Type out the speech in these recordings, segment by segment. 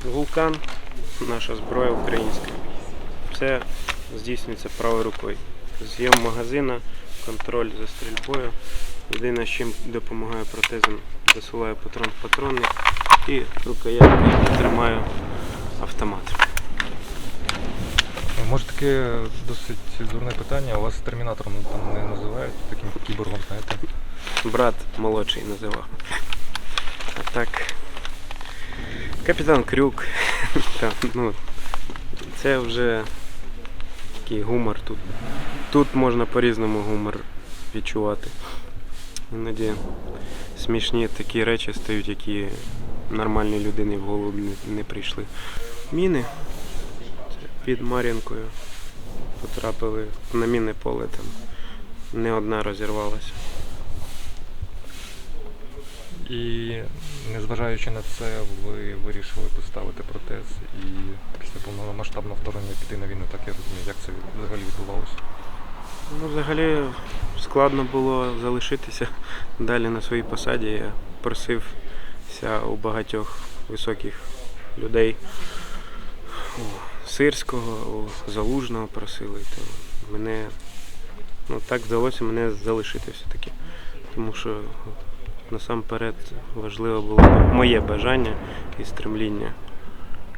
Вулкан, наша зброя українська. Це здійснюється правою рукою. Зйом магазина, контроль за стрільбою. Єдине, з чим допомагаю протезом, досилаю патрон в патронник і рукояткою тримаю автомат. Може таке досить дурне питання, у вас термінатором там не називають таким кіборгом, знаєте? Брат молодший називав. А так, капітан Крюк. Це вже такий гумор тут. Тут можна по-різному гумор відчувати. Іноді смішні такі речі стають, які нормальній людині в голову не прийшли. Міни під Мар'їнкою потрапили на мінне поле, там не одна розірвалася. І незважаючи на це, ви вирішили поставити протез і після повномасштабного вторгнення піти на війну, так я розумію, як це взагалі відбувалося? Взагалі складно було залишитися далі на своїй посаді. Я просився у багатьох високих людей. У Сирського, у Залужного просили. То мене, так вдалося мене залишити все-таки. Тому що насамперед важливо було моє бажання і стремління.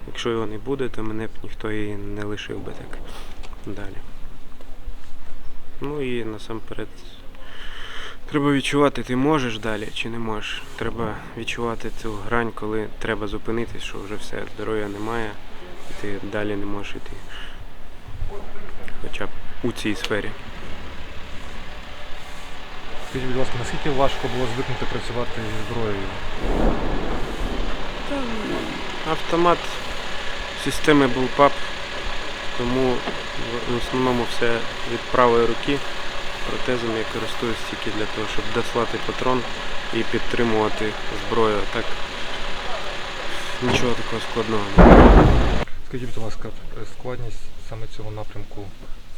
Якщо його не буде, то мене б ніхто і не лишив би так далі. І насамперед треба відчувати, ти можеш далі чи не можеш. Треба відчувати цю грань, коли треба зупинитись, що вже все, здоров'я немає, і ти далі не можеш йти. Хоча б у цій сфері. Скажіть, будь ласка, наскільки важко було звикнути працювати зі зброєю? Автомат системи Bullpup, тому в основному все від правої руки. Протезом я користуюсь тільки для того, щоб дослати патрон і підтримувати зброю. Так, нічого такого складного немає. Скажіть, будь ласка, складність саме цього напрямку,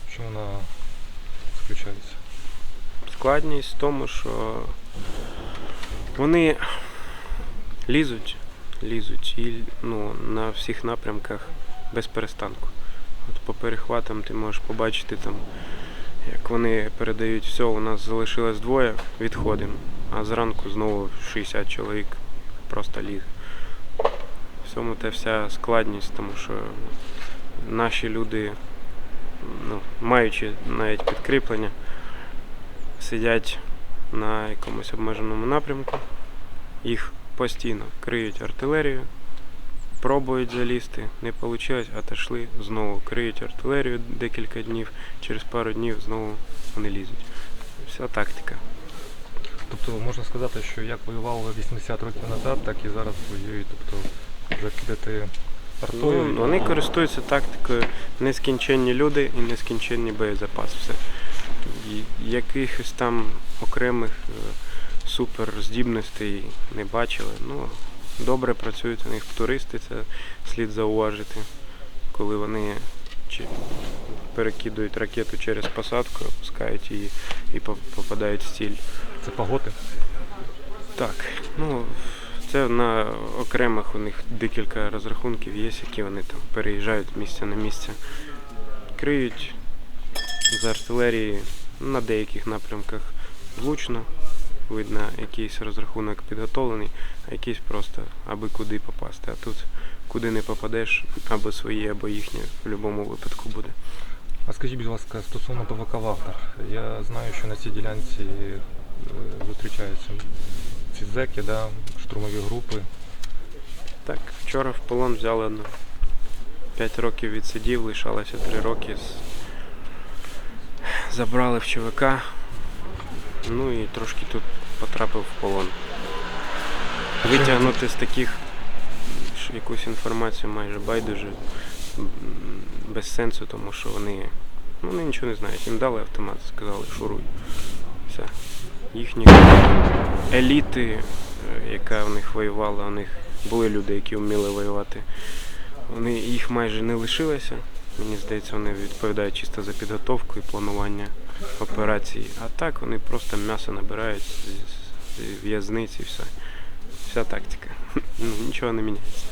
в чому вона заключається? Складність в тому, що вони лізуть і на всіх напрямках без перестанку. От по перехватам ти можеш побачити, як вони передають все, у нас залишилось 2, відходимо, а зранку знову 60 чоловік просто лізе. В цьому та вся складність, тому що наші люди, маючи навіть підкріплення, сидять на якомусь обмеженому напрямку, їх постійно криють артилерією, пробують залізти, не вийшло, отошли, знову криють артилерію декілька днів, через пару днів знову вони лізуть. Вся тактика. Тобто можна сказати, що як воювали 80 років назад, так і зараз воюють, тобто вже кидати артою? Вони користуються тактикою нескінченні люди і нескінченний боєзапас. Все. Якихось там окремих суперздібностей не бачили. Добре працюють у них туристи, це слід зауважити, коли вони перекидують ракету через посадку, опускають її і попадають в ціль. Це паготи? Так, це на окремих у них декілька розрахунків є, які вони там переїжджають з місця на місце. Криють з артилерії на деяких напрямках влучно. Видно, якийсь розрахунок підготовлений, а якийсь просто аби куди попасти. А тут куди не попадеш, або свої, або їхні, в будь-якому випадку буде. А скажіть, будь ласка, стосовно ПВК «Вагнер». Я знаю, що на цій ділянці зустрічаються ці зеки, штурмові групи. Так, вчора в полон взяли 5 років відсидів, лишалося 3 роки. Забрали в ЧВК. І трошки тут потрапив в полон. Витягнути з таких якусь інформацію майже байдуже, без сенсу, тому що вони нічого не знають. Їм дали автомат, сказали шуруй. Все. Їхні еліти, яка в них воювала, у них були люди, які вміли воювати. Їх майже не лишилося. Мені здається, вони відповідають чисто за підготовку і планування операцій. А так вони просто м'ясо набирають з в'язниці і все. Вся тактика. Нічого не міняється.